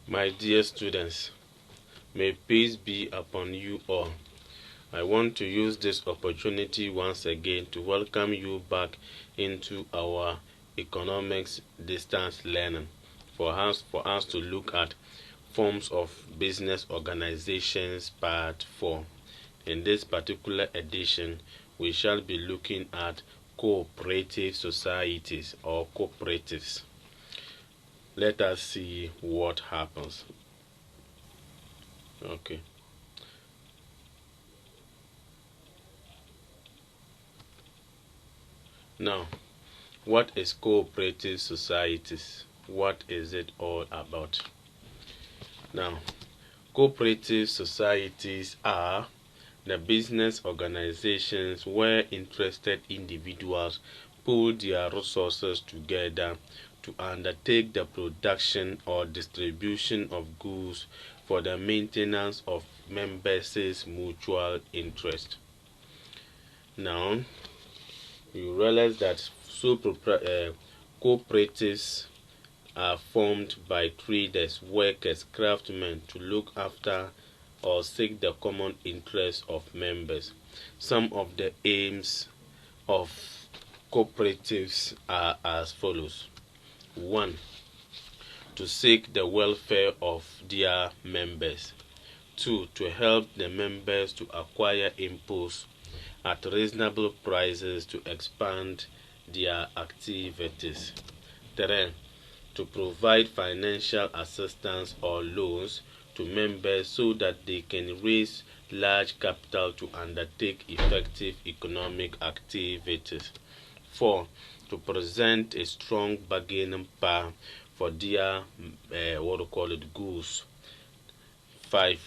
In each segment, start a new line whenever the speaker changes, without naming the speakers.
My dear students, may peace be upon you all. I want to use this opportunity once again to welcome you back into our economics distance learning for us to look at forms of business organizations part 4. In this particular edition, we shall be looking at cooperative societies or cooperatives. Let us see what happens. Okay. Now, what is cooperative societies? What is it all about? Now, cooperative societies are the business organizations where interested individuals pool their resources together to undertake the production or distribution of goods for the maintenance of members' mutual interest. Now, you realize that cooperatives are formed by traders, workers, craftsmen to look after or seek the common interests of members. Some of the aims of cooperatives are as follows. 1. To seek the welfare of their members. 2. To help the members to acquire inputs at reasonable prices to expand their activities. 3. To provide financial assistance or loans to members so that they can raise large capital to undertake effective economic activities. 4. To present a strong bargaining power for their goods. 5.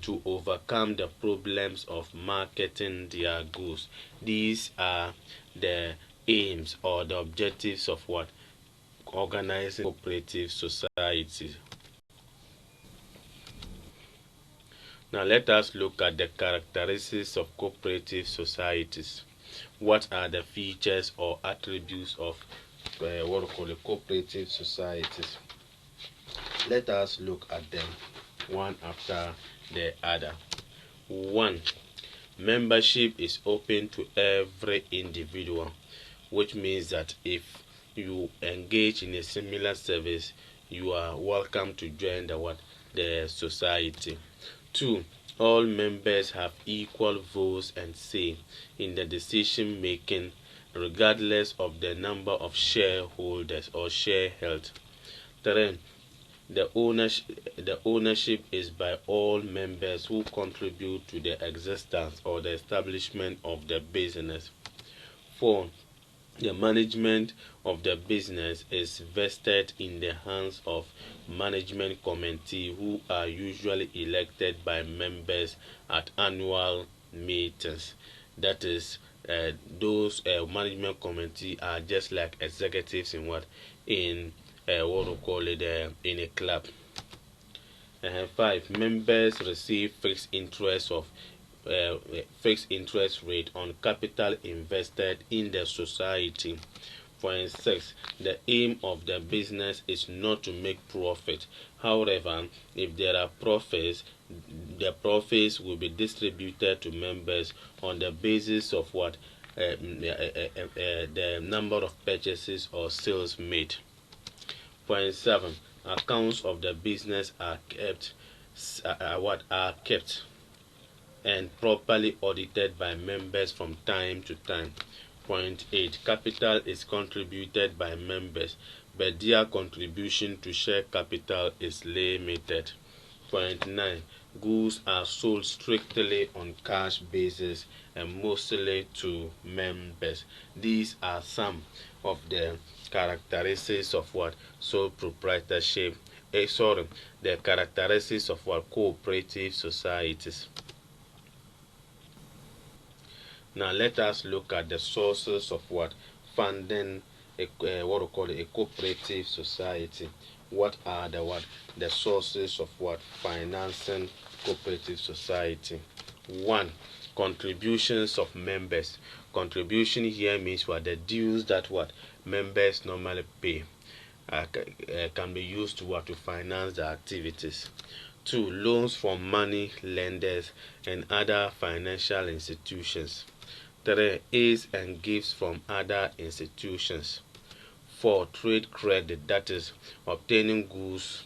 To overcome the problems of marketing their goods. These are the aims or the objectives of what? Organizing cooperative societies. Now let us look at the characteristics of cooperative societies. What are the features or attributes of cooperative societies? Let us look at them one after the other. 1. Membership is open to every individual, which means that if you engage in a similar service, you are welcome to join the society. 2. All members have equal votes and say in the decision making, regardless of the number of shareholders or share held. 3. The ownership is by all members who contribute to the existence or the establishment of the business. 4. The management of the business is vested in the hands of management committee who are usually elected by members at annual meetings. That is, those management committee are just like executives in in a club. 5. Members receive fixed interest rate on capital invested in the society. For instance, the aim of the business is not to make profit. However, if there are profits, the profits will be distributed to members on the basis of the number of purchases or sales made. Point 7. Accounts of the business are kept and properly audited by members from time to time. Point 8. Capital is contributed by members, but their contribution to share capital is limited. Point 9. Goods are sold strictly on cash basis and mostly to members. These are some of the characteristics of sole proprietorship. The characteristics of cooperative societies. Now let us look at the sources of funding a cooperative society. What are the sources of financing cooperative society? 1. Contributions of members. Contribution here means the dues that members normally pay. can be used to finance the activities. 2. Loans from money lenders and other financial institutions. 3. Aids and gifts from other institutions. 4. Trade credit, that is obtaining goods,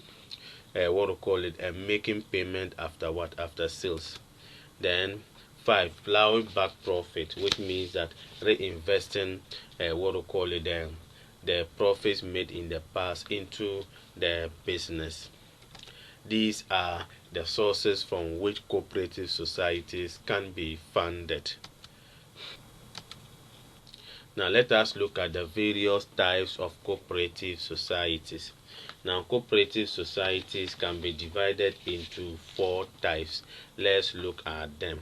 and making payment after sales. Then 5. Plowing back profit, which means that reinvesting the profits made in the past into the business. These are the sources from which cooperative societies can be funded. Now let us look at the various types of cooperative societies. Now cooperative societies can be divided into 4 types. Let's look at them.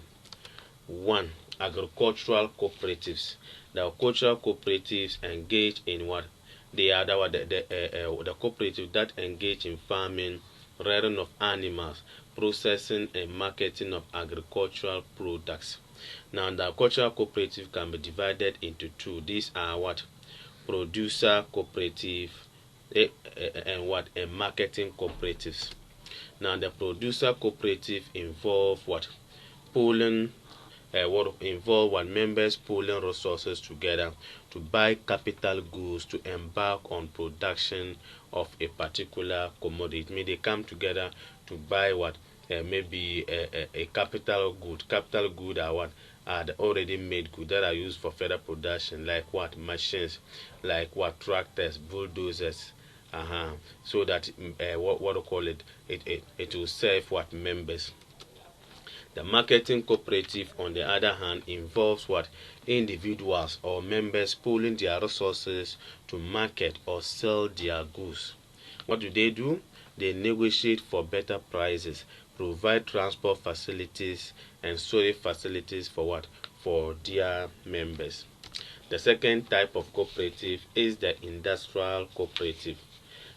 1. Agricultural cooperatives. The agricultural cooperatives engage in what? They are the cooperative that engage in farming, rearing of animals, processing and marketing of agricultural products. Now the agricultural cooperative can be divided into 2. These are what? Producer cooperative and marketing cooperatives. Now the producer cooperative involve what? Pooling members pooling resources together to buy capital goods to embark on production of a particular commodity. It means they come together to buy maybe a capital good. Capital good are what? Are the already made goods that are used for further production, like what? Machines, like what? Tractors, bulldozers. So that it will serve what? Members. The marketing cooperative, on the other hand, involves what? Individuals or members pooling their resources to market or sell their goods. What do? They negotiate for better prices, provide transport facilities and storage facilities for what? For their members. The second type of cooperative is the industrial cooperative.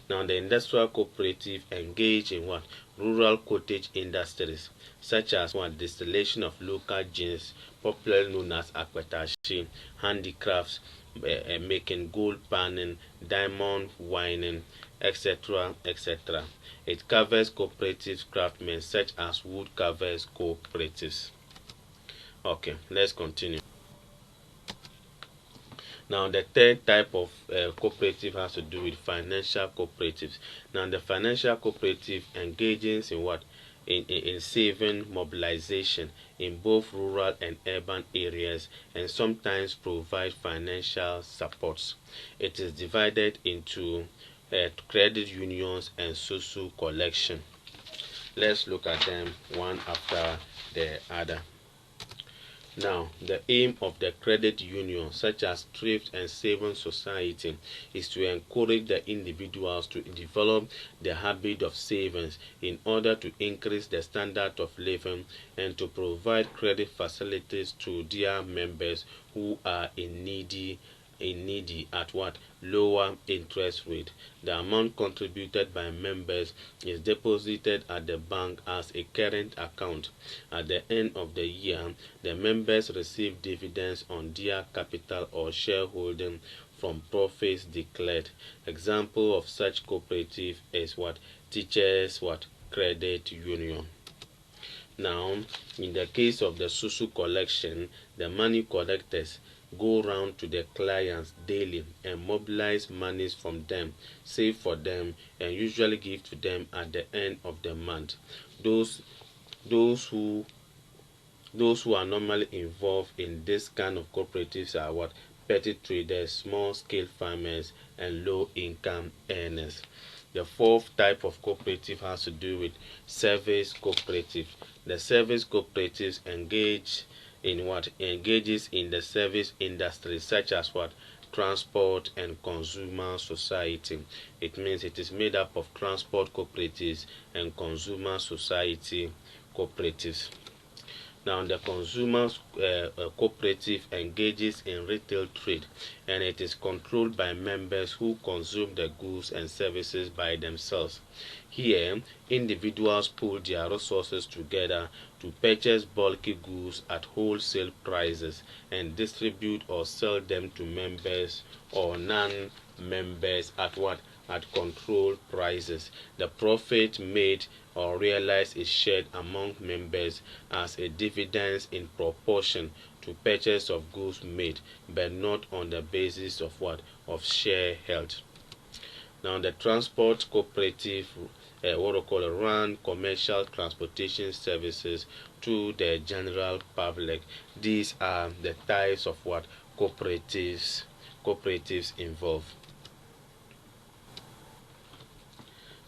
Now the industrial cooperative engage in what? Rural cottage industries, such as what? Distillation of local gins, popularly known as akwetashi, handicrafts, making gold panning, diamond wining, etc. etc. It covers cooperative craftsmen such as wood carvers cooperatives. Okay, let's continue. Now the third type of cooperative has to do with financial cooperatives. Now the financial cooperative engages in what? In saving mobilization in both rural and urban areas, and sometimes provide financial supports. It is divided into credit unions and social collection. Let's look at them one after the other. Now, the aim of the credit union, such as thrift and savings society, is to encourage the individuals to develop the habit of savings in order to increase the standard of living and to provide credit facilities to their members who are in needy at what? Lower interest rate. The amount contributed by members is deposited at the bank as a current account. At the end of the year, the members receive dividends on their capital or shareholding from profits declared. Example of such cooperative is what? Teachers credit union. Now, in the case of the social collection, the money collectors go round to the clients daily and mobilize monies from them, save for them, and usually give to them at the end of the month. Those who are normally involved in this kind of cooperatives are what? Petty traders, small scale farmers, and low income earners. The fourth type of cooperative has to do with service cooperative. The service cooperatives engages in the service industry, such as what? Transport and consumer society. It means it is made up of transport cooperatives and consumer society cooperatives. Now the consumer cooperative engages in retail trade, and it is controlled by members who consume the goods and services by themselves. Here, individuals pool their resources together to purchase bulky goods at wholesale prices and distribute or sell them to members or non-members at what? at controlled prices. The profit made or realized is shared among members as a dividend in proportion to purchase of goods made, but not on the basis of what? Of share held. Now the transport cooperative what we call run commercial transportation services to the general public. These are the types of what cooperatives involve.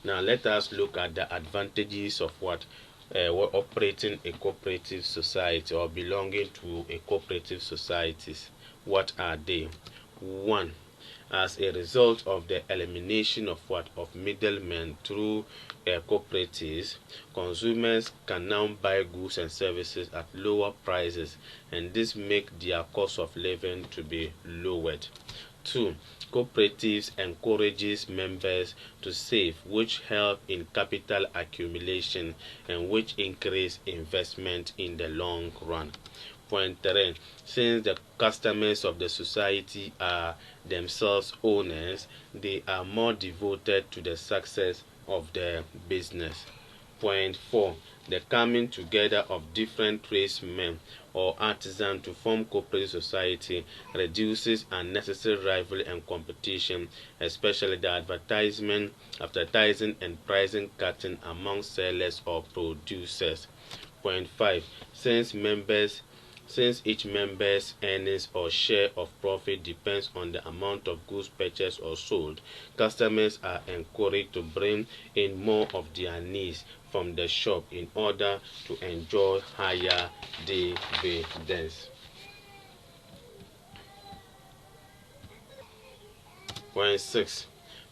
Now let us look at the advantages of what operating a cooperative society or belonging to a cooperative societies. What are they? One, as a result of the elimination of what of middlemen through cooperatives, consumers can now buy goods and services at lower prices, and this make their cost of living to be lowered. 2. Cooperatives encourages members to save, which help in capital accumulation and which increase investment in the long run. Point 3. Since the customers of the society are themselves owners, they are more devoted to the success of the business. Point 4. The coming together of different tradesmen or artisans to form cooperative society reduces unnecessary rivalry and competition, especially the advertising and pricing cutting among sellers or producers. Point 5. Since each member's earnings or share of profit depends on the amount of goods purchased or sold, customers are encouraged to bring in more of their needs from the shop in order to enjoy higher dividends. Point 6.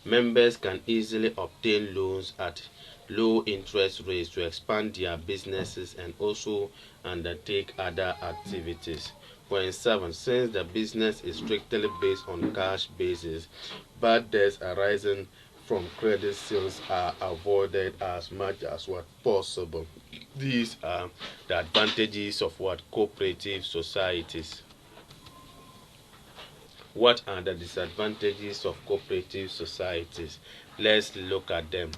Members can easily obtain loans at low interest rates to expand their businesses and also undertake other activities. Point 7. Since the business is strictly based on cash basis, bad debts arising from credit sales are avoided as much as what possible. These are the advantages of what cooperative societies. What are the disadvantages of cooperative societies? Let's look at them.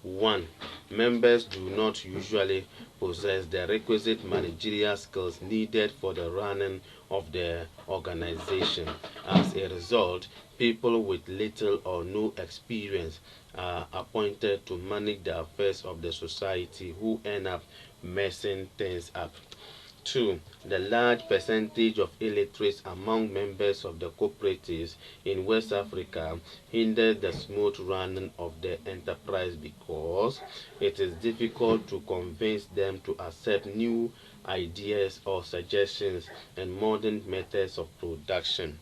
1. Members do not usually possess the requisite managerial skills needed for the running of the organization. As a result, people with little or no experience are appointed to manage the affairs of the society, who end up messing things up. 2. The large percentage of illiterates among members of the cooperatives in West Africa hinders the smooth running of the enterprise because it is difficult to convince them to accept new ideas or suggestions and modern methods of production.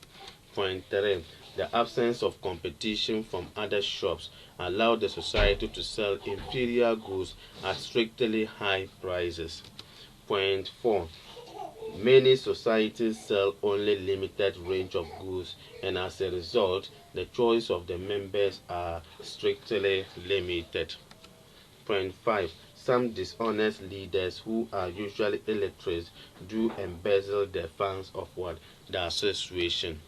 Point 3. The absence of competition from other shops allows the society to sell inferior goods at strictly high prices. Point 4. Many societies sell only limited range of goods, and as a result, the choice of the members are strictly limited. Point 5. Some dishonest leaders who are usually illiterate do embezzle the funds of what? The association.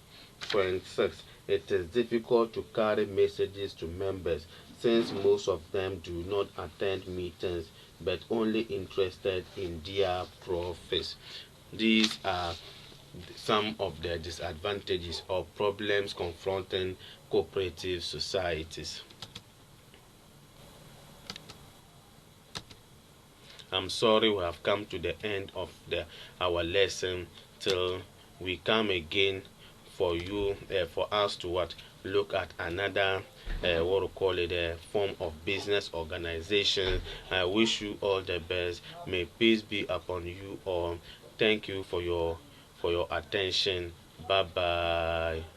Point 6. It is difficult to carry messages to members since most of them do not attend meetings but only interested in their profits. These are some of the disadvantages or problems confronting cooperative societies. I'm sorry we have come to the end of our lesson. Till we come again for us to look at another what we call it a form of business organization. I wish you all the best. May peace be upon you all. Thank you for your attention. Bye bye.